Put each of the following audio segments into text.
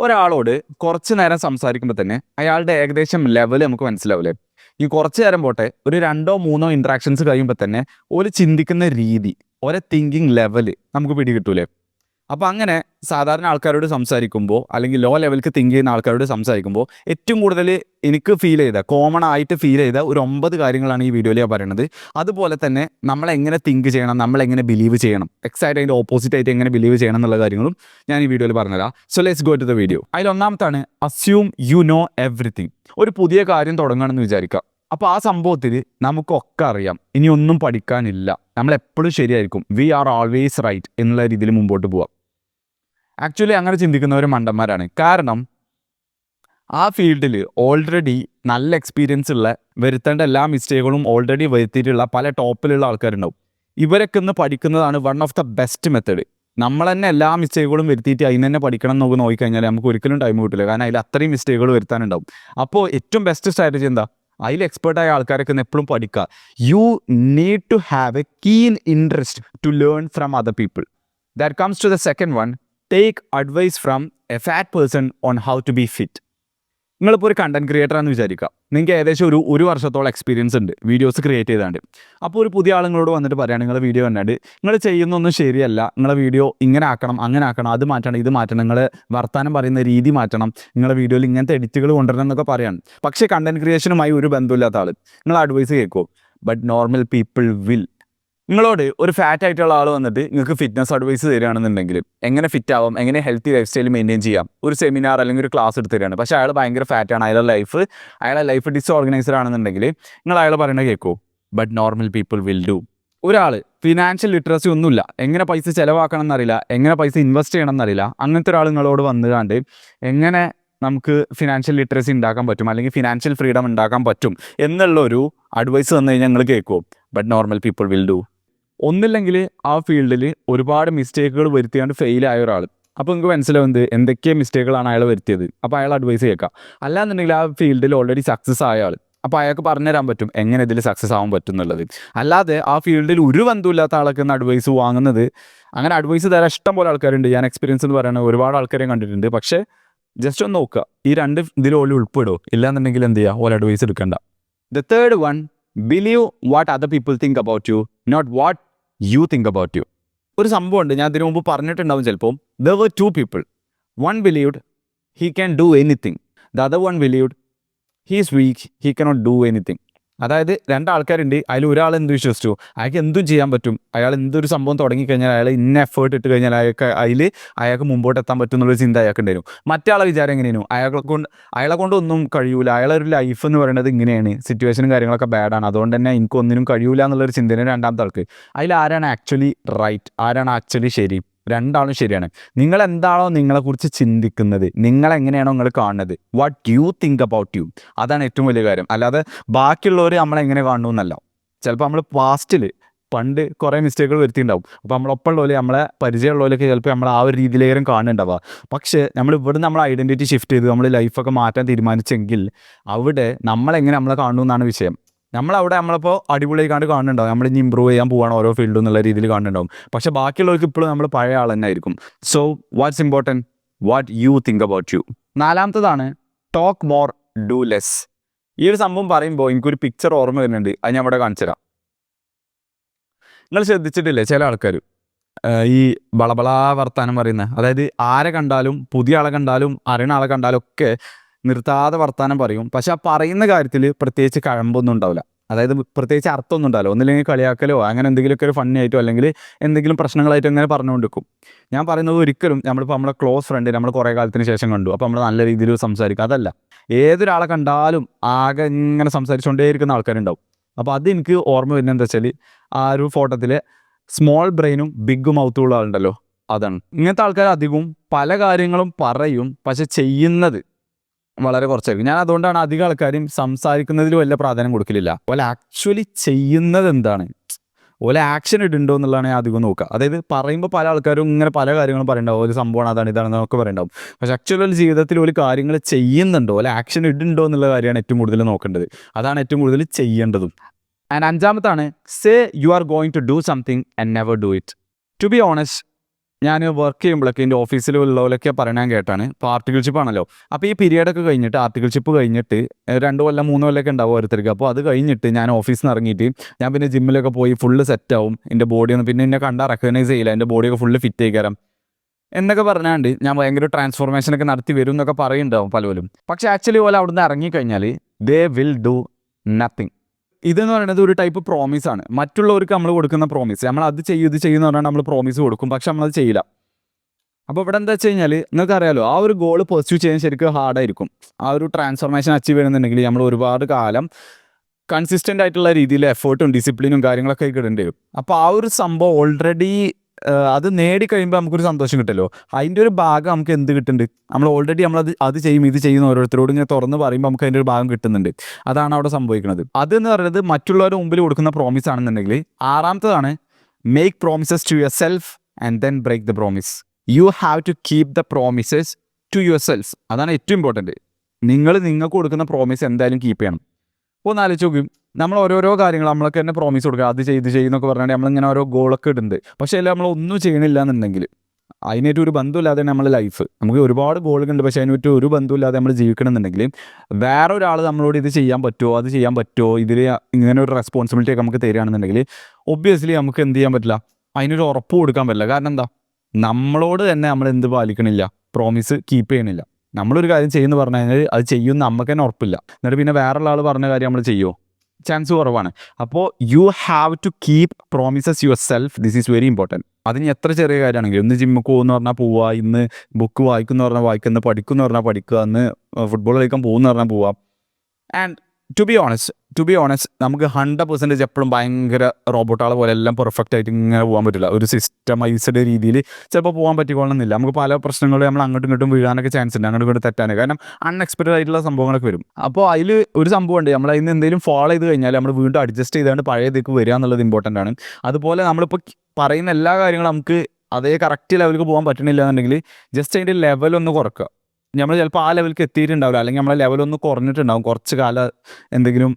ഒരാളോട് കുറച്ച് നേരം സംസാരിക്കുമ്പോൾ തന്നെ അയാളുടെ ഏകദേശം ലെവൽ നമുക്ക് മനസ്സിലാവില്ലേ? ഈ കുറച്ച് നേരം പോട്ടെ, ഒരു 2-3 ഇൻട്രാക്ഷൻസ് കഴിയുമ്പോൾ തന്നെ ഒരു ചിന്തിക്കുന്ന രീതി, ഒരു തിങ്കിങ് ലെവൽ നമുക്ക് പിടികിട്ടൂലേ? അപ്പോൾ അങ്ങനെ സാധാരണ ആൾക്കാരോട് സംസാരിക്കുമ്പോൾ, അല്ലെങ്കിൽ ലോ ലെവൽക്ക് തിങ്ക് ചെയ്യുന്ന ആൾക്കാരോട് സംസാരിക്കുമ്പോൾ ഏറ്റവും കൂടുതൽ എനിക്ക് കോമൺ ആയിട്ട് ഫീൽ ചെയ്ത ഒരു 9 കാര്യങ്ങളാണ് ഈ വീഡിയോയിൽ ഞാൻ പറയുന്നത്. അതുപോലെ തന്നെ നമ്മളെങ്ങനെ തിങ്ക് ചെയ്യണം, നമ്മളെങ്ങനെ ബിലീവ് ചെയ്യണം, എക്സാക്റ്റ് അതിൻ്റെ ഓപ്പോസിറ്റ് ആയിട്ട് എങ്ങനെ ബിലീവ് ചെയ്യണം എന്നുള്ള കാര്യങ്ങളും ഞാൻ ഈ വീഡിയോയിൽ പറഞ്ഞുതരാം. So let's go to the video. അതിലൊന്നാമത്താണ് അസ്യൂം യു നോ എവറിത്തിങ്. ഒരു പുതിയ കാര്യം തുടങ്ങണമെന്ന് വിചാരിക്കുക. അപ്പോൾ ആ സംഭവത്തിൽ നമുക്കൊക്കെ അറിയാം, ഇനി ഒന്നും പഠിക്കാനില്ല, നമ്മളെപ്പോഴും ശരിയായിരിക്കും, വി ആർ ഓൾവേസ് റൈറ്റ് എന്നുള്ള രീതിയിൽ മുമ്പോട്ട് പോവാം. ആക്ച്വലി അങ്ങനെ ചിന്തിക്കുന്നവർ മണ്ടന്മാരാണ്. കാരണം ആ ഫീൽഡിൽ ഓൾറെഡി നല്ല എക്സ്പീരിയൻസ് ഉള്ള, വരുത്തേണ്ട എല്ലാ മിസ്റ്റേക്കുകളും ഓൾറെഡി വരുത്തിയിട്ടുള്ള പല ടോപ്പിലുള്ള ആൾക്കാരുണ്ടാവും. ഇവരൊക്കെ ഇന്ന് പഠിക്കുന്നതാണ് one of the best method. നമ്മൾ തന്നെ എല്ലാ മിസ്റ്റേക്കുകളും വരുത്തിയിട്ട് അതിന് തന്നെ പഠിക്കണം എന്നൊക്കെ നോക്കിക്കഴിഞ്ഞാൽ നമുക്ക് ഒരിക്കലും ടൈം കിട്ടില്ല. കാരണം അതിൽ അത്രയും മിസ്റ്റേക്കുകൾ വരുത്താനുണ്ടാവും. അപ്പോൾ ഏറ്റവും ബെസ്റ്റ് സ്ട്രാറ്റജി എന്താ? അതിൽ എക്സ്പേർട്ടായ ആൾക്കാരൊക്കെ എപ്പോഴും പഠിക്കുക. You need to have a keen interest to learn from other people. That comes to the second one, take advice from a fat person on how to be fit. നിങ്ങളിപ്പോൾ ഒരു content creator ആണെന്ന് വിചാരിക്കുക. നിങ്ങൾക്ക് ഏകദേശം ഒരു വർഷത്തോളം experience ഉണ്ട് videos create ചെയ്താണ്ട്. അപ്പോൾ ഒരു പുതിയ ആളുകളോട് വന്നിട്ട് പറയുകയാണ്, നിങ്ങളുടെ വീഡിയോ കണ്ടാണ്ട് നിങ്ങൾ ചെയ്യുന്നൊന്നും ശരിയല്ല, നിങ്ങളുടെ വീഡിയോ ഇങ്ങനെ ആക്കണം, അങ്ങനെ ആക്കണം, അത് മാറ്റണം, ഇത് മാറ്റണം, നിങ്ങൾ വർത്താനം പറയുന്ന രീതി മാറ്റണം, നിങ്ങളുടെ വീഡിയോയിൽ ഇങ്ങനത്തെ എഡിറ്റുകൾ കൊണ്ടുവരണം എന്നൊക്കെ പറയാണ്. പക്ഷേ കണ്ടന്റ് ക്രിയേഷനുമായി ഒരു ബന്ധമില്ലാത്ത ആൾ നിങ്ങൾ അഡ്വൈസ് കേൾക്കുമോ? But normal people will. നിങ്ങളോട് ഒരു ഫാറ്റ് ആയിട്ടുള്ള ആൾ വന്നിട്ട് നിങ്ങൾക്ക് ഫിറ്റ്നസ് അഡ്വൈസ് തരികയാണെന്നുണ്ടെങ്കിൽ, എങ്ങനെ ഫിറ്റ് ആവാം, എങ്ങനെ ഹെൽത്തി ലൈഫ് സ്റ്റൈൽ മെയിൻറ്റെയിൻ ചെയ്യാം, ഒരു സെമിനാർ അല്ലെങ്കിൽ ഒരു ക്ലാസ് എടുത്ത് തരികയാണ്. പക്ഷേ അയാൾ ഭയങ്കര ഫാറ്റാണ്, അയാളുടെ ലൈഫ് ഡിസോർഗനൈസ്ഡ് ആണെന്നുണ്ടെങ്കിൽ നിങ്ങൾ അയാൾ പറയുന്നത് കേൾക്കുമോ? But normal people will do. ഒരാൾ ഫിനാൻഷ്യൽ ലിറ്ററസി ഒന്നുമില്ല, എങ്ങനെ പൈസ ചിലവാക്കണം എന്നറിയില്ല, എങ്ങനെ പൈസ ഇൻവെസ്റ്റ് ചെയ്യണം എന്നറിയില്ല, അങ്ങനത്തെ ഒരാൾ നിങ്ങളോട് വന്നുകാണ്ട് എങ്ങനെ നമുക്ക് ഫിനാൻഷ്യൽ ലിറ്ററസി ഉണ്ടാക്കാൻ പറ്റും, അല്ലെങ്കിൽ ഫിനാൻഷ്യൽ ഫ്രീഡം ഉണ്ടാക്കാൻ പറ്റും എന്നുള്ളൊരു അഡ്വൈസ് തന്നു കഴിഞ്ഞാൽ നിങ്ങൾ കേൾക്കുമോ? But normal people will do. ഒന്നില്ലെങ്കിൽ ആ ഫീൽഡിൽ ഒരുപാട് മിസ്റ്റേക്കുകൾ വരുത്തിയാണ്ട് ഫെയിലായ ഒരാൾ, അപ്പോൾ നിങ്ങൾക്ക് മനസ്സിലാവുന്നത് എന്തൊക്കെ മിസ്റ്റേക്കുകളാണ് അയാൾ വരുത്തിയത്. അപ്പോൾ അയാൾ അഡ്വൈസ് കേൾക്കാം. അല്ലാന്നുണ്ടെങ്കിൽ ആ ഫീൽഡിൽ ഓൾറെഡി സക്സസ് ആയ ആൾ, അപ്പോൾ അയാൾക്ക് പറഞ്ഞുതരാൻ പറ്റും എങ്ങനെ ഇതിൽ സക്സസ് ആവാൻ പറ്റും എന്നുള്ളത്. അല്ലാതെ ആ ഫീൽഡിൽ ഒരു ബന്ധമില്ലാത്ത ആളൊക്കെ അഡ്വൈസ് വാങ്ങുന്നത്, അങ്ങനെ അഡ്വൈസ് തരാൻ ഇഷ്ടം പോലെ ആൾക്കാരുണ്ട്. ഞാൻ എക്സ്പീരിയൻസ് എന്ന് പറയുന്നത് ഒരുപാട് ആൾക്കാരെയും കണ്ടിട്ടുണ്ട്. പക്ഷേ ജസ്റ്റ് ഒന്ന് നോക്കുക, ഈ രണ്ട് ഇതിൽ ഓല് ഉൾപ്പെടുമോ? ഇല്ലാന്നുണ്ടെങ്കിൽ എന്ത് ചെയ്യുക, ഓല അഡ്വൈസ് എടുക്കണ്ട. The third one, believe what other people think about you, not what you think about you. ഒരു സംഭവമുണ്ട്, ഞാൻ ഇതിനു മുമ്പ് പറഞ്ഞിട്ടുണ്ടാവും ചിലപ്പോൾ. There were 2 people. One believed he can do anything. The other one believed he is weak, he cannot do anything. അതായത് 2 ആൾക്കാരുണ്ട്, അതിൽ ഒരാൾ എന്ത് വിശ്വസിച്ചു, അയാൾക്ക് എന്തും ചെയ്യാൻ പറ്റും, അയാൾ എന്തൊരു സംഭവം തുടങ്ങിക്കഴിഞ്ഞാൽ അയാൾ ഇന്ന എഫേർട്ട് ഇട്ട് കഴിഞ്ഞാൽ അയാൾക്ക് മുമ്പോട്ട് എത്താൻ പറ്റും എന്നുള്ളൊരു ചിന്ത അയാൾക്ക് ഉണ്ടായിരുന്നു. മറ്റേ ആളെ വിചാരം എങ്ങനെയായിരുന്നു, അയാളെ കൊണ്ട് ഒന്നും കഴിയൂല, അയാളൊരു ലൈഫ് എന്ന് പറയുന്നത് ഇങ്ങനെയാണ്, സിറ്റുവേഷനും കാര്യങ്ങളൊക്കെ ബാഡാണ്, അതുകൊണ്ട് തന്നെ എനിക്കൊന്നിനും കഴിയൂല എന്നുള്ളൊരു ചിന്തയാണ് രണ്ടാമത്തെ ആൾക്ക്. അതിൽ ആരാണ് ആക്ച്വലി റൈറ്റ്, ആരാണ് ആക്ച്വലി ശരി? രണ്ടാളും ശരിയാണ്. നിങ്ങൾ എന്താണോ നിങ്ങളെക്കുറിച്ച് ചിന്തിക്കുന്നത്, നിങ്ങളെങ്ങനെയാണോ നിങ്ങൾ കാണുന്നത്, what you think about U, അതാണ് ഏറ്റവും വലിയ കാര്യം. അല്ലാതെ ബാക്കിയുള്ളവർ നമ്മളെങ്ങനെ കാണുന്നു എന്നല്ല. ചിലപ്പോൾ നമ്മൾ പണ്ട് കുറേ മിസ്റ്റേക്കുകൾ വരുത്തിയിട്ടുണ്ടാവും. അപ്പോൾ നമ്മളൊപ്പമുള്ളവർ, നമ്മളെ പരിചയമുള്ളവരൊക്കെ ചിലപ്പോൾ നമ്മൾ ആ ഒരു രീതിയിലേക്കും കാണുന്നുണ്ടാവുക. പക്ഷേ നമ്മൾ ഐഡൻറ്റിറ്റി ഷിഫ്റ്റ് ചെയ്ത് നമ്മൾ ലൈഫൊക്കെ മാറ്റാൻ തീരുമാനിച്ചെങ്കിൽ അവിടെ നമ്മളെങ്ങനെ നമ്മളെ കാണുന്നു എന്നാണ് വിഷയം. നമ്മളിപ്പോൾ അടിപൊളിയായിക്കാണ്ട് കാണുന്നുണ്ടാവും, നമ്മൾ ഇനി ഇമ്പ്രൂവ് ചെയ്യാൻ പോവാണ് ഓരോ ഫീൽഡും എന്നുള്ള രീതിയിൽ കാണുന്നുണ്ടാവും. പക്ഷേ ബാക്കിയുള്ളവർക്ക് ഇപ്പോഴും നമ്മൾ പഴയ ആൾ തന്നെ ആയിരിക്കും. So what's important, what you think about you. നാലാമത്തതാണ് ടോക്ക് മോർ ഡു ലെസ്. ഈ ഒരു സംഭവം പറയുമ്പോൾ എനിക്കൊരു പിക്ചർ ഓർമ്മ വരുന്നുണ്ട്, അത് ഞാൻ ഇവിടെ കാണിച്ചു തരാം. നിങ്ങൾ ശ്രദ്ധിച്ചിട്ടില്ലേ ചില ആൾക്കാർ ഈ ബളബളാ വർത്താനം പറയുന്നത്, അതായത് ആരെ കണ്ടാലും, പുതിയ ആളെ കണ്ടാലും അറിയുന്ന ആളെ കണ്ടാലും ഒക്കെ നിർത്താതെ വർത്താനം പറയും. പക്ഷെ ആ പറയുന്ന കാര്യത്തിൽ പ്രത്യേകിച്ച് കഴമ്പൊന്നും ഉണ്ടാവില്ല, അതായത് പ്രത്യേകിച്ച് അർത്ഥമൊന്നും ഉണ്ടാവില്ല. ഒന്നില്ലെങ്കിൽ കളിയാക്കലോ അങ്ങനെ എന്തെങ്കിലുമൊക്കെ ഒരു ഫണ്ണി ആയിട്ടോ അല്ലെങ്കിൽ എന്തെങ്കിലും പ്രശ്നങ്ങളായിട്ടോ അങ്ങനെ പറഞ്ഞുകൊണ്ടിരിക്കും. ഞാൻ പറയുന്നത് ഒരിക്കലും നമ്മളിപ്പോൾ നമ്മളെ ക്ലോസ് ഫ്രണ്ട് നമ്മൾ കുറേ കാലത്തിന് ശേഷം കണ്ടു, അപ്പോൾ നമ്മൾ നല്ല രീതിയിൽ സംസാരിക്കുക, അതല്ല. ഏതൊരാളെ കണ്ടാലും ആകെ ഇങ്ങനെ സംസാരിച്ചുകൊണ്ടേയിരിക്കുന്ന ആൾക്കാരുണ്ടാവും. അപ്പോൾ അതെനിക്ക് ഓർമ്മ വരുന്നത് എന്താ വെച്ചാൽ, ആ ഒരു ഫോട്ടോത്തിൽ സ്മോൾ ബ്രെയിനും ബിഗ് മൗത്തും ഉള്ള ആളുണ്ടല്ലോ, അതാണ്. ഇങ്ങനത്തെ ആൾക്കാർ അധികവും പല കാര്യങ്ങളും പറയും, പക്ഷെ ചെയ്യുന്നത് വളരെ കുറച്ചായിരിക്കും. ഞാൻ അതുകൊണ്ടാണ് അധികം ആൾക്കാരും സംസാരിക്കുന്നതിൽ വലിയ പ്രാധാന്യം കൊടുക്കലില്ല. ഓല ആക്ച്വലി ചെയ്യുന്നത് എന്താണ്, ഓല ആക്ഷൻ ഇടുന്നുണ്ടോ എന്നുള്ളതാണ് ഞാൻ അധികം നോക്കുക. അതായത് പറയുമ്പോൾ പല ആൾക്കാരും ഇങ്ങനെ പല കാര്യങ്ങളും പറയണ്ടാവും, ഒരു സംഭവമാണ് അതാണ് ഇതാണെന്നൊക്കെ പറയണ്ടാവും. പക്ഷെ ആക്ച്വലി ജീവിതത്തിൽ ഒരു കാര്യങ്ങൾ ചെയ്യുന്നുണ്ടോ, ഓല ആക്ഷൻ ഇടുന്നുണ്ടോ എന്നുള്ള കാര്യമാണ് ഏറ്റവും കൂടുതൽ നോക്കേണ്ടത്. അതാണ് ഏറ്റവും കൂടുതൽ ചെയ്യേണ്ടതും. ആൻഡ് അഞ്ചാമത്താണ്, say you are going to do something and never do it. To be honest, ഞാൻ വർക്ക് ചെയ്യുമ്പോഴൊക്കെ എൻ്റെ ഓഫീസിലുള്ളവരൊക്കെ പറയാൻ കേട്ടാണ്, ഇപ്പോൾ ആർട്ടിക്കിൾഷിപ്പ് ആണല്ലോ. അപ്പോൾ ഈ പീരിയഡൊക്കെ കഴിഞ്ഞിട്ട് ആർട്ടിക്കിൾഷിപ്പ് കഴിഞ്ഞിട്ട് 2 കൊല്ലം 3 കൊല്ലമൊക്കെ ഉണ്ടാവും ഓരോരുത്തർക്ക്. അപ്പോൾ അത് കഴിഞ്ഞിട്ട് ഞാൻ ഓഫീസിൽ നിന്ന് ഇറങ്ങിയിട്ട് ഞാൻ പിന്നെ ജിമ്മിലൊക്കെ പോയി ഫുള്ള് സെറ്റാവും. എൻ്റെ ബോഡി ഒന്ന് പിന്നെ എന്നെ കണ്ടാൽ റെക്കഗ്നൈസ് ചെയ്യില്ല, എൻ്റെ ബോഡിയൊക്കെ ഫുള്ള് ഫിറ്റ് ആയിക്കാരം എന്നൊക്കെ പറഞ്ഞാണ്ട് ഞാൻ ഭയങ്കര ട്രാൻസ്ഫോർമേഷനൊക്കെ നടത്തി വരും എന്നൊക്കെ പറയുന്നുണ്ടാവും പലരും. പക്ഷേ ആക്ച്വലി പോലെ അവിടുന്ന് ഇറങ്ങിക്കഴിഞ്ഞാൽ ദേ വിൽ ഡു നത്തിങ്. ഇതെന്ന് പറയുന്നത് ഒരു ടൈപ്പ് പ്രോമിസാണ്, മറ്റുള്ളവർക്ക് നമ്മൾ കൊടുക്കുന്ന പ്രോമിസ്. നമ്മൾ അത് ചെയ്യും ഇത് ചെയ്യുമെന്ന് പറഞ്ഞാൽ നമ്മൾ പ്രോമിസ് കൊടുക്കും, പക്ഷെ നമ്മളത് ചെയ്യില്ല. അപ്പോൾ ഇവിടെ എന്താ വെച്ച് കഴിഞ്ഞാൽ നിങ്ങൾക്ക് അറിയാലോ, ആ ഒരു ഗോൾ പെർസ്യൂ ചെയ്യാൻ ശരിക്കും ഹാർഡായിരിക്കും. ആ ഒരു ട്രാൻസ്ഫോർമേഷൻ അച്ചീവ് ചെയ്യണമെന്നുണ്ടെങ്കിൽ നമ്മൾ ഒരുപാട് കാലം കൺസിസ്റ്റൻ്റ് ആയിട്ടുള്ള രീതിയിൽ എഫേർട്ടും ഡിസിപ്ലിനും കാര്യങ്ങളൊക്കെ ഇടേണ്ടി വരും. അപ്പോൾ ആ ഒരു സംഭവം ഓൾറെഡി അത് നേടിക്കഴിയുമ്പോൾ നമുക്കൊരു സന്തോഷം കിട്ടുമല്ലോ. അതിൻ്റെ ഒരു ഭാഗം നമുക്ക് എന്ത് കിട്ടുന്നുണ്ട്, നമ്മൾ ഓൾറെഡി അത് ചെയ്യും ഇത് ചെയ്യുന്ന ഓരോരുത്തരോട് ഇങ്ങനെ തുറന്ന് പറയുമ്പോൾ നമുക്ക് അതിൻ്റെ ഒരു ഭാഗം കിട്ടുന്നുണ്ട്. അതാണ് അവിടെ സംഭവിക്കുന്നത്. അതെന്ന് പറയുന്നത് മറ്റുള്ളവരുടെ മുമ്പിൽ കൊടുക്കുന്ന പ്രോമിസ് ആണെന്നുണ്ടെങ്കിൽ. ആറാമത്തതാണ് make promises to yourself and then break the promise. You have to keep the promises to yourself. അതാണ് ഏറ്റവും ഇമ്പോർട്ടൻറ്റ്. നിങ്ങൾക്ക് കൊടുക്കുന്ന പ്രോമിസ് എന്തായാലും കീപ്പ് ചെയ്യണം. അപ്പോൾ ഒന്ന് ആലോചിച്ച് നോക്കും, നമ്മൾ ഓരോരോ കാര്യങ്ങൾ നമ്മളൊക്കെ തന്നെ പ്രോമിസ് കൊടുക്കുക, അത് ചെയ്യുന്നൊക്കെ പറഞ്ഞാൽ നമ്മളിങ്ങനെ ഓരോ ഗോളൊക്കെ ഇടുന്നുണ്ട്. പക്ഷേ അല്ല നമ്മളൊന്നും ചെയ്യണില്ല എന്നുണ്ടെങ്കിൽ അതിനായിട്ട് ഒരു ബന്ധമില്ലാതെ നമ്മുടെ ലൈഫ്, നമുക്ക് ഒരുപാട് ഗോളുകളുണ്ട് പക്ഷേ അതിനായിട്ട് ഒരു ബന്ധമില്ലാതെ നമ്മൾ ജീവിക്കണമെന്നുണ്ടെങ്കിൽ വേറെ ഒരാൾ നമ്മളോട് ഇത് ചെയ്യാൻ പറ്റുമോ അത് ചെയ്യാൻ പറ്റുമോ ഇതിൽ ഇങ്ങനെ ഒരു റെസ്പോൺസിബിലിറ്റി ഒക്കെ നമുക്ക് തരികയാണെന്നുണ്ടെങ്കിൽ ഒബ്വിയസ്ലി നമുക്ക് എന്ത് ചെയ്യാൻ പറ്റില്ല, അതിനൊരു ഉറപ്പ് കൊടുക്കാൻ പറ്റില്ല. കാരണം എന്താ, നമ്മളോട് തന്നെ നമ്മൾ എന്ത് പാലിക്കണില്ല, പ്രോമിസ് കീപ്പ് ചെയ്യണില്ല. നമ്മളൊരു കാര്യം ചെയ്യുമെന്ന് പറഞ്ഞു കഴിഞ്ഞാൽ അത് ചെയ്യുമെന്ന് നമുക്ക് തന്നെ ഉറപ്പില്ല. എന്നിട്ട് പിന്നെ വേറെ ആൾ പറഞ്ഞ കാര്യം നമ്മൾ ചെയ്യുമോ, ചാൻസ് കുറവാണ്. അപ്പോൾ you have to keep promises yourself. This is very important. അതിന് എത്ര ചെറിയ കാര്യമാണെങ്കിലും, ഇന്ന് ജിമ്മിൽ പോകുമെന്ന് പറഞ്ഞാൽ പോവുക, ഇന്ന് ബുക്ക് വായിക്കുന്ന പറഞ്ഞാൽ വായിക്കുക, ഇന്ന് പഠിക്കുന്ന പറഞ്ഞാൽ പഠിക്കുക, ഇന്ന് ഫുട്ബോൾ കളിക്കാൻ പോകുമെന്ന് പറഞ്ഞാൽ പോവുക. ആൻഡ് ടു ബി ഓണസ്റ്റ് നമുക്ക് 100% എപ്പോഴും ഭയങ്കര റോബോട്ടുകളെ പോലെ എല്ലാം പെർഫെക്റ്റ് ആയിട്ട് ഇങ്ങനെ പോകാൻ പറ്റില്ല. ഒരു സിസ്റ്റമൈസ്ഡ് രീതിയിൽ ചിലപ്പോൾ പോകാൻ പറ്റിക്കൊള്ളുന്നില്ല. നമുക്ക് പല പ്രശ്നങ്ങളും നമ്മൾ അങ്ങോട്ടും ഇങ്ങോട്ടും വീഴാനൊക്കെ ചാൻസ് ഉണ്ട്, അങ്ങോട്ടും ഇങ്ങോട്ട് തെറ്റാൻ. കാരണം അൺഎക്സ്പെക്റ്റഡ് ആയിട്ടുള്ള സംഭവങ്ങളൊക്കെ വരും. അപ്പോൾ അതിൽ ഒരു സംഭവമുണ്ട്, നമ്മൾ അതിന് എന്തെങ്കിലും ഫോളോ ചെയ്ത് കഴിഞ്ഞാൽ നമ്മൾ വീണ്ടും അഡ്ജസ്റ്റ് ചെയ്തുകൊണ്ട് പഴയ ഇതിലേക്ക് വരിക എന്നുള്ളത് ഇമ്പോർട്ടൻ്റ് ആണ്. അതുപോലെ നമ്മളിപ്പോൾ പറയുന്ന എല്ലാ കാര്യങ്ങളും നമുക്ക് അതേ കറക്റ്റ് ലെവലിലേക്ക് പോകാൻ പറ്റണില്ല എന്നുണ്ടെങ്കിൽ ജസ്റ്റ് അതിൻ്റെ ലെവലൊന്ന് കുറക്കുക. നമ്മൾ ചിലപ്പോൾ ആ ലെവലിലേക്ക് എത്തിയിട്ടുണ്ടാവില്ല, അല്ലെങ്കിൽ നമ്മളെ ലെവലൊന്ന് കുറഞ്ഞിട്ടുണ്ടാവും. കുറച്ച് കാലം എന്തെങ്കിലും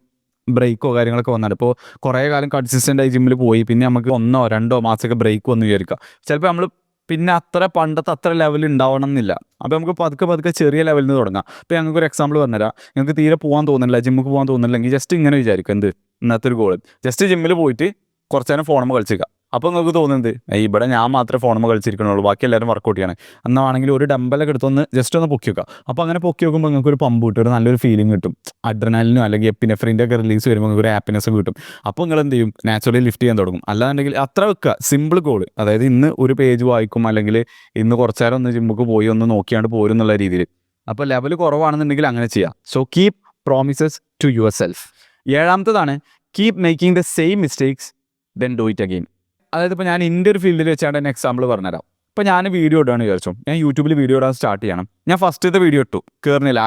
ബ്രേക്കോ കാര്യങ്ങളൊക്കെ വന്നാൽ, ഇപ്പോൾ കുറേ കാലം കൺസിസ്റ്റൻ്റ് ആയി ജിമ്മിൽ പോയി പിന്നെ നമുക്ക് 1-2 മാസമൊക്കെ ബ്രേക്ക് വന്ന് വിചാരിക്കുക. ചിലപ്പോൾ നമ്മൾ പിന്നെ പണ്ടത്തെ അത്ര ലെവൽ ഉണ്ടാവണം എന്നില്ല. അപ്പോൾ നമുക്ക് പതുക്കെ ചെറിയ ലെവലിൽ നിന്ന് തുടങ്ങാം. ഇപ്പോൾ ഞങ്ങൾക്കൊരു എക്സാമ്പിൾ പറഞ്ഞുതരാം. നിങ്ങൾക്ക് തീരെ പോകാൻ തോന്നുന്നില്ല, ജിമ്മിൽ പോകാൻ തോന്നുന്നില്ലെങ്കിൽ ജസ്റ്റ് ഇങ്ങനെ വിചാരിക്കും, എന്ത് ഇന്നത്തെ ഒരു ഗോൾ, ജസ്റ്റ് ജിമ്മിൽ പോയിട്ട് കുറച്ച് നേരം ഫോണുമ്പോൾ കളിച്ചേക്കാം. അപ്പോൾ നിങ്ങൾക്ക് തോന്നുന്നത് ഇവിടെ ഞാൻ മാത്രമേ ഫോണുമ്പോൾ കളിച്ചിരിക്കണുള്ളൂ, ബാക്കി എല്ലാവരും വർക്കൗട്ട് ചെയ്യണം. എന്നാണെങ്കിൽ ഒരു ഡമ്പലൊക്കെ എടുത്തൊന്ന് ജസ്റ്റ് ഒന്ന് പൊക്കി വെക്കുക. അപ്പോൾ അങ്ങനെ പൊക്കി വെക്കുമ്പോൾ നിങ്ങൾക്ക് ഒരു പമ്പ് കിട്ടും, ഒരു നല്ലൊരു ഫീലിംഗ് കിട്ടും. അഡ്രിനാലിനോ അല്ലെങ്കിൽ എപ്പിനെഫ്രിൻ്റെ ഒക്കെ റിലീസ് വരുമ്പോൾ നിങ്ങൾക്ക് ഒരു ഹാപ്പിനെസ് കിട്ടും. അപ്പോൾ നിങ്ങൾ എന്ത് ചെയ്യും, നാച്ചുറലി ലിഫ്റ്റ് ചെയ്യാൻ തുടങ്ങും. അല്ലാന്നുണ്ടെങ്കിൽ അത്ര വെക്കുക, സിമ്പിൾ ഗോൾ. അതായത് ഇന്ന് ഒരു പേജ് വായിക്കും, അല്ലെങ്കിൽ ഇന്ന് കുറച്ച് നേരം ഒന്ന് ജിമ്മിക്ക് പോയി ഒന്ന് നോക്കിയാണ്ട് പോരും എന്നുള്ള രീതിയിൽ. അപ്പോൾ ലെവൽ കുറവാണെന്നുണ്ടെങ്കിൽ അങ്ങനെ ചെയ്യാം. So keep promises to yourself. 7ാമത്തതാണ് keep making the same mistakes then do it again. അതായത് ഇപ്പോൾ ഞാൻ എൻ്റെ ഒരു ഫീൽഡിൽ വെച്ചാണ് തന്നെ എക്സാമ്പിൾ പറഞ്ഞുതരാം. ഇപ്പോൾ ഞാൻ വീഡിയോ ഇടുകയാണ് വിചാരിച്ചു, ഞാൻ യൂട്യൂബിൽ വീഡിയോ ഇടാൻ സ്റ്റാർട്ട് ചെയ്യണം. ഞാൻ ഫസ്റ്റത്തെ വീഡിയോ ഇട്ടു, കയറുന്നില്ല,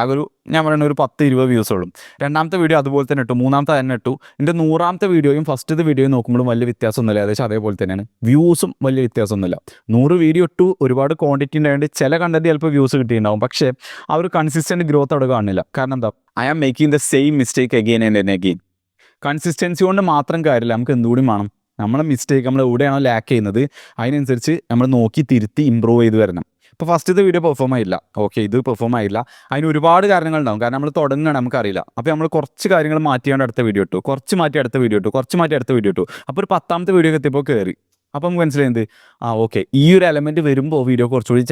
ഞാൻ പറയുന്ന ഒരു 10-20 വ്യൂസ് ഉള്ളൂ. 2ാമത്തെ വീഡിയോ അതുപോലെ തന്നെ ഇട്ടു, 3ാമത്തെ തന്നെ ഇട്ടു. എൻ്റെ 100ാമത്തെ വീഡിയോയും ഫസ്റ്റത്തെ വീഡിയോയും നോക്കുമ്പോഴും വലിയ വ്യത്യാസമൊന്നുമില്ല, ഏകദേശം അതേപോലെ തന്നെയാണ്. വ്യൂസും വലിയ വ്യത്യാസമൊന്നുമില്ല. 100 വീഡിയോ ഇട്ടു, ഒരുപാട് ക്വാണ്ടിറ്റി ഉണ്ടായതുകൊണ്ട് ചില കണ്ടന്റ് ചിലപ്പോൾ വ്യൂസ് കിട്ടിയിട്ടുണ്ടാവും, പക്ഷേ ആ ഒരു കൺസിസ്റ്റൻറ്റ് ഗ്രോത്ത് അവിടെ കാണില്ല. കാരണം എന്താ, I am making the same mistake again and again. Consistency കൊണ്ട് മാത്രം കാര്യമില്ല, നമുക്ക് എന്തുകൂടി വേണം, നമ്മളെ മിസ്റ്റേക്ക് നമ്മൾ എവിടെയാണോ ലാക്ക് ചെയ്യുന്നത് അതിനനുസരിച്ച് നമ്മൾ നോക്കി തിരുത്തി ഇമ്പ്രൂവ് ചെയ്ത് വരണം. ഇപ്പോൾ ഫസ്റ്റത്തെ വീഡിയോ പെർഫോം ആയില്ല, ഓക്കെ, ഇത് പെർഫോം ആയില്ല, അതിന് ഒരുപാട് കാരണങ്ങളുണ്ടാവും. കാരണം നമ്മൾ തുടങ്ങുകയാണ്, നമുക്കറിയില്ല. അപ്പോൾ നമ്മൾ കുറച്ച് കാര്യങ്ങൾ മാറ്റിയാണ്ട് അടുത്ത വീഡിയോ ഇട്ടു, കുറച്ച് മാറ്റി അടുത്ത വീഡിയോ ഇട്ടു. അപ്പോൾ ഒരു 10ാമത്തെ വീഡിയോ എത്തിയപ്പോൾ കയറി. അപ്പം നമുക്ക് മനസ്സിലായത് ഓക്കെ, ഈ ഒരു എലമെൻറ്റ് വരുമ്പോൾ വീഡിയോ കുറച്ചുകൂടി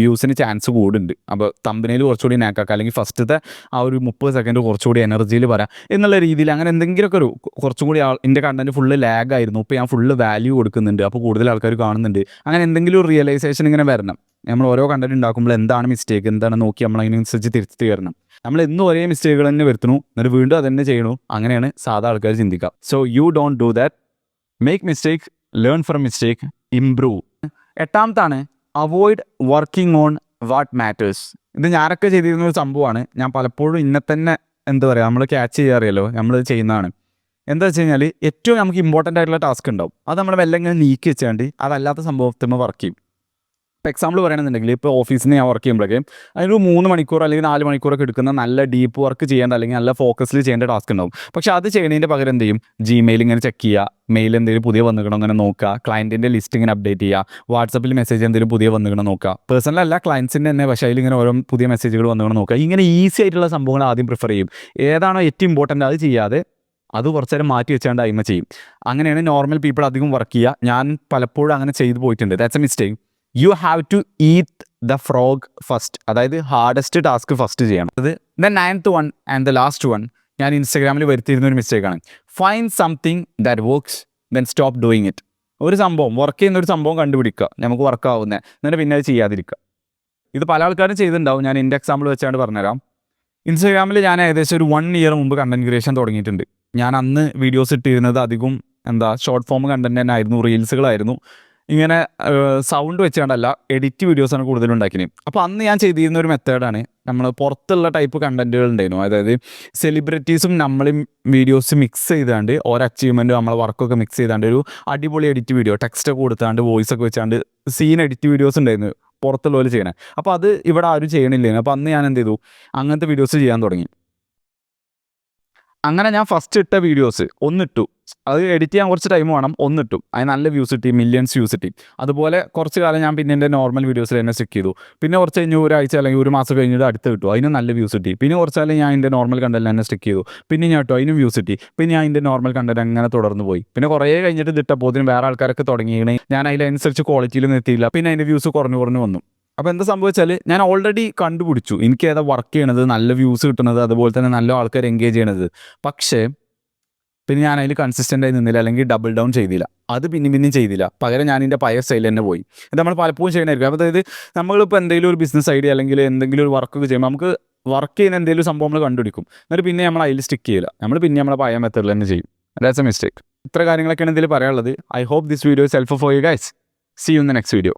വ്യൂസിന് ചാൻസ് കൂടുന്നുണ്ട്. അപ്പോൾ തമ്പനയിൽ കുറച്ചുകൂടി നാക്കാക്കുക, അല്ലെങ്കിൽ ഫസ്റ്റത്തെ ആ ഒരു 30 സെക്കൻഡ് കുറച്ചുകൂടി എനർജിയിൽ പറയാം എന്നുള്ള രീതിയിൽ, അങ്ങനെ എന്തെങ്കിലുമൊക്കെ ഒരു കുറച്ചും കൂടി എൻ്റെ കണ്ടന്റ് ഫുള്ള് ലാഗായിരുന്നു, ഇപ്പോൾ ഞാൻ ഫുള്ള് വാല്യൂ കൊടുക്കുന്നുണ്ട്, അപ്പോൾ കൂടുതൽ ആൾക്കാർ കാണുന്നുണ്ട്. അങ്ങനെ എന്തെങ്കിലും ഒരു റിയലൈസേഷൻ ഇങ്ങനെ വരണം. നമ്മൾ ഓരോ കണ്ടന്റ് ഉണ്ടാക്കുമ്പോൾ എന്താണ് മിസ്റ്റേക്ക്, എന്താണ് നോക്കി നമ്മൾ അതിനനുസരിച്ച് തിരുത്തി വരണം. നമ്മൾ എന്നും ഒരേ മിസ്റ്റേക്കുകൾ തന്നെ വരുത്തുന്നു, എന്നിട്ട് വീണ്ടും അത് തന്നെ ചെയ്യണു. അങ്ങനെയാണ് സാധാ ആൾക്കാർ ചിന്തിക്കുക. So you don't do that. Make mistake, learn from mistake, improve. 8ാമത്താണ് avoid working on what matters. ഇത് ഞാനൊക്കെ ചെയ്തിരുന്ന ഒരു സംഭവമാണ്. ഞാൻ പലപ്പോഴും ഇന്നെ തന്നെ എന്താ പറയുക, നമ്മൾ ക്യാച്ച് ചെയ്യാറിയല്ലോ, നമ്മൾ ചെയ്യുന്നതാണ്. എന്താ വെച്ച് കഴിഞ്ഞാൽ ഏറ്റവും നമുക്ക് ഇമ്പോർട്ടൻ്റ് ആയിട്ടുള്ള ടാസ്ക് ഉണ്ടാവും, അത് നമ്മൾ മെല്ലെ ഇങ്ങനെ നീക്കി വെച്ചാണ്ട് അതല്ലാത്ത സംഭവത്തിൽ വർക്ക് ചെയ്യും. ഇപ്പോൾ എക്സാമ്പിൾ പറയുകയാണെന്നുണ്ടെങ്കിൽ ഇപ്പോൾ ഓഫീസിൽ ഞാൻ വർക്ക് ചെയ്യുമ്പോഴേക്കും അതിനൊരു 3 മണിക്കൂർ അല്ലെങ്കിൽ 4 മണിക്കൂറൊക്കെ എടുക്കുന്ന നല്ല ഡീപ്പ് വർക്ക് ചെയ്യേണ്ട അല്ലെങ്കിൽ നല്ല ഫോക്കസിൽ ചെയ്യേണ്ട ടാസ്ക് ഉണ്ടാവും. പക്ഷേ അത് ചെയ്യുന്നതിൻ്റെ പകരം എന്ത് ചെയ്യും, ജിമെയിൽ ഇങ്ങനെ ചെക്ക് ചെയ്യുക, മെയിൽ എന്തെങ്കിലും പുതിയ വന്നിക്കണോ അങ്ങനെ നോക്കുക, ക്ലയൻറ്റിൻ്റെ ലിസ്റ്റ് ഇങ്ങനെ അപ്ഡേറ്റ് ചെയ്യുക, വാട്സപ്പിൽ മെസ്സേജ് എന്തെങ്കിലും പുതിയ വന്നിക്കണോ നോക്കുക. പേഴ്സണൽ അല്ല, ക്ലയൻസിൻ്റെ തന്നെ, പക്ഷേ അതിലിങ്ങനെ ഓരോ പുതിയ മെസ്സേജുകൾ വന്നിക്കണോ നോക്കുക. ഇങ്ങനെ ഈസി ആയിട്ടുള്ള സംഭവങ്ങൾ ആദ്യം പ്രിഫർ ചെയ്യും. ഏതാണോ ഏറ്റവും ഇമ്പോർട്ടൻ്റ് അത് ചെയ്യാതെ അത് കുറച്ച് നേരം മാറ്റി വെച്ചാണ്ട് അയിമ ചെയ്യും. അങ്ങനെയാണ് നോർമൽ പീപ്പിൾ അധികം വർക്ക് ചെയ്യുക. ഞാൻ പലപ്പോഴും അങ്ങനെ ചെയ്തു പോയിട്ടുണ്ട്. That's a mistake. You have to eat the frog first, അതായത് ഹാർഡസ്റ്റ് ടാസ്ക് ഫസ്റ്റ് ചെയ്യണം. അത് the 9th one and the last one ഞാൻ ഇൻസ്റ്റാഗ്രാമിൽ വരുത്തിയിരുന്ന ഒരു മിസ്റ്റേക്കാണ്. Find something that works then stop doing it. ഒരു സംഭവം വർക്ക് ചെയ്യുന്ന ഒരു സംഭവം കണ്ടുപിടിക്കുക, നമുക്ക് വർക്ക് ആവുന്നത്, എന്നിട്ട് പിന്നെ അത് ചെയ്യാതിരിക്കുക. ഇത് പല ആൾക്കാരും ചെയ്തിട്ടുണ്ടാവും. ഞാൻ എൻ്റെ എക്സാമ്പിൾ വെച്ചാണ്ട് പറഞ്ഞുതരാം. ഇൻസ്റ്റാഗ്രാമിൽ ഞാൻ ഏകദേശം ഒരു 1 ഇയർ മുമ്പ് കണ്ടന്റ് ക്രിയേഷൻ തുടങ്ങിയിട്ടുണ്ട്. ഞാൻ അന്ന് വീഡിയോസ് ഇട്ടിരുന്നത് അധികം ഷോർട്ട് ഫോം കണ്ടന്റ് തന്നെ ആയിരുന്നു, റീൽസുകളായിരുന്നു. ഇങ്ങനെ സൗണ്ട് വെച്ചുകൊണ്ടല്ല, എഡിറ്റ് വീഡിയോസാണ് കൂടുതലും ഉണ്ടാക്കിയത്. അപ്പോൾ അന്ന് ഞാൻ ചെയ്തിരുന്ന ഒരു മെത്തേഡാണ്, നമ്മൾ പുറത്തുള്ള ടൈപ്പ് കണ്ടന്റുകൾ ഉണ്ടായിരുന്നു. അതായത് സെലിബ്രിറ്റീസും നമ്മളും വീഡിയോസ് മിക്സ് ചെയ്താണ്ട് ഓരോ അച്ചീവ്മെൻറ്റും നമ്മളെ വർക്കൊക്കെ മിക്സ് ചെയ്താണ്ട് ഒരു അടിപൊളി എഡിറ്റ് വീഡിയോ, ടെക്സ്റ്റൊക്കെ കൊടുത്താണ്ട് വോയിസ് ഒക്കെ വെച്ചാണ്ട് സീൻ എഡിറ്റ് വീഡിയോസ് ഉണ്ടായിരുന്നു പുറത്തുള്ള പോലെ ചെയ്യണേ. അപ്പോൾ അത് ഇവിടെ ആരും ചെയ്യണില്ലായിരുന്നു. അപ്പോൾ അന്ന് ഞാൻ എന്ത് ചെയ്തു, അങ്ങനത്തെ വീഡിയോസ് ചെയ്യാൻ തുടങ്ങി. അങ്ങനെ ഞാൻ ഫസ്റ്റ് ഇട്ട വീഡിയോസ് ഒന്നിട്ടു, അത് എഡിറ്റ് ചെയ്യാൻ കുറച്ച് ടൈം വേണം, ഒന്നിട്ടു, അതിന് നല്ല വ്യൂസ് കിട്ടി, മില്യൺസ് വ്യൂസ് കിട്ടി. അതുപോലെ കുറച്ച് കാലം ഞാൻ പിന്നെ എൻ്റെ നോർമൽ വീഡിയോസിൽ തന്നെ സ്റ്റിക്ക് ചെയ്തു. പിന്നെ കുറച്ച് കഴിഞ്ഞ് ഒരാഴ്ച അല്ലെങ്കിൽ ഒരു മാസം കഴിഞ്ഞിട്ട് അടുത്ത് കിട്ടും, അതിന് നല്ല വ്യൂസ് കിട്ടി. പിന്നെ കുറച്ച് കാലം ഞാൻ എൻ്റെ നോർമൽ കണ്ടന്റ് തന്നെ സ്റ്റിക്ക് ചെയ്തു, പിന്നെ ഞാൻ ഇട്ടു, അതിനും വ്യൂസ് കിട്ടി. പിന്നെ ഞാൻ എൻ്റെ നോർമൽ കണ്ടന്റ് അങ്ങനെ തുടർന്ന് പോയി. പിന്നെ കുറേ കഴിഞ്ഞിട്ട് ഇതിട്ടപ്പോൾ വേറെ ആൾക്കാരൊക്കെ തുടങ്ങിയാണ്, ഞാൻ അതിനനുസരിച്ച് ക്വാളിറ്റിയിലൊന്നും എത്തിയില്ല. പിന്നെ അതിൻ്റെ വ്യൂസ് കുറഞ്ഞു വന്നു. അപ്പോൾ എന്താ സംഭവിച്ചാൽ ഞാൻ ഓൾറെഡി കണ്ടുപിടിച്ചു എനിക്ക് ഏതാ വർക്ക് ചെയ്യണത്, നല്ല വ്യൂസ് കിട്ടുന്നത്, അതുപോലെ തന്നെ നല്ല ആൾക്കാർ എൻഗേജ് ചെയ്യണത്. പക്ഷേ പിന്നെ ഞാൻ അതിൽ കൺസിസ്റ്റൻ്റ് ആയി നിന്നില്ല, അല്ലെങ്കിൽ ഡബിൾ ഡൗൺ ചെയ്തില്ല, അത് പിന്നെയും ചെയ്തില്ല. പകരം ഞാൻ എൻ്റെ പഴയ സ്റ്റൈൽ തന്നെ പോയി. ഇത് നമ്മൾ പലപ്പോഴും ചെയ്യണമായിരിക്കും. അപ്പോൾ അതായത് നമ്മളിപ്പോൾ എന്തെങ്കിലും ഒരു ബിസിനസ് ഐഡിയ അല്ലെങ്കിൽ എന്തെങ്കിലും ഒരു വർക്കൊക്കെ ചെയ്യുമ്പോൾ നമുക്ക് വർക്ക് ചെയ്യുന്ന എന്തെങ്കിലും സംഭവം നമ്മൾ കണ്ടുപിടിക്കും, എന്നിട്ട് പിന്നെ നമ്മൾ അതിൽ സ്റ്റിക്ക് ചെയ്യില്ല, നമ്മൾ പിന്നെ നമ്മളെ പഴയ മെത്തേഡിൽ തന്നെ ചെയ്യും. That's a mistake. ഇത്ര കാര്യങ്ങളൊക്കെയാണ് ഇതിൽ പറയാനുള്ളത്. I hope this video is helpful for you guys. See you in the next video.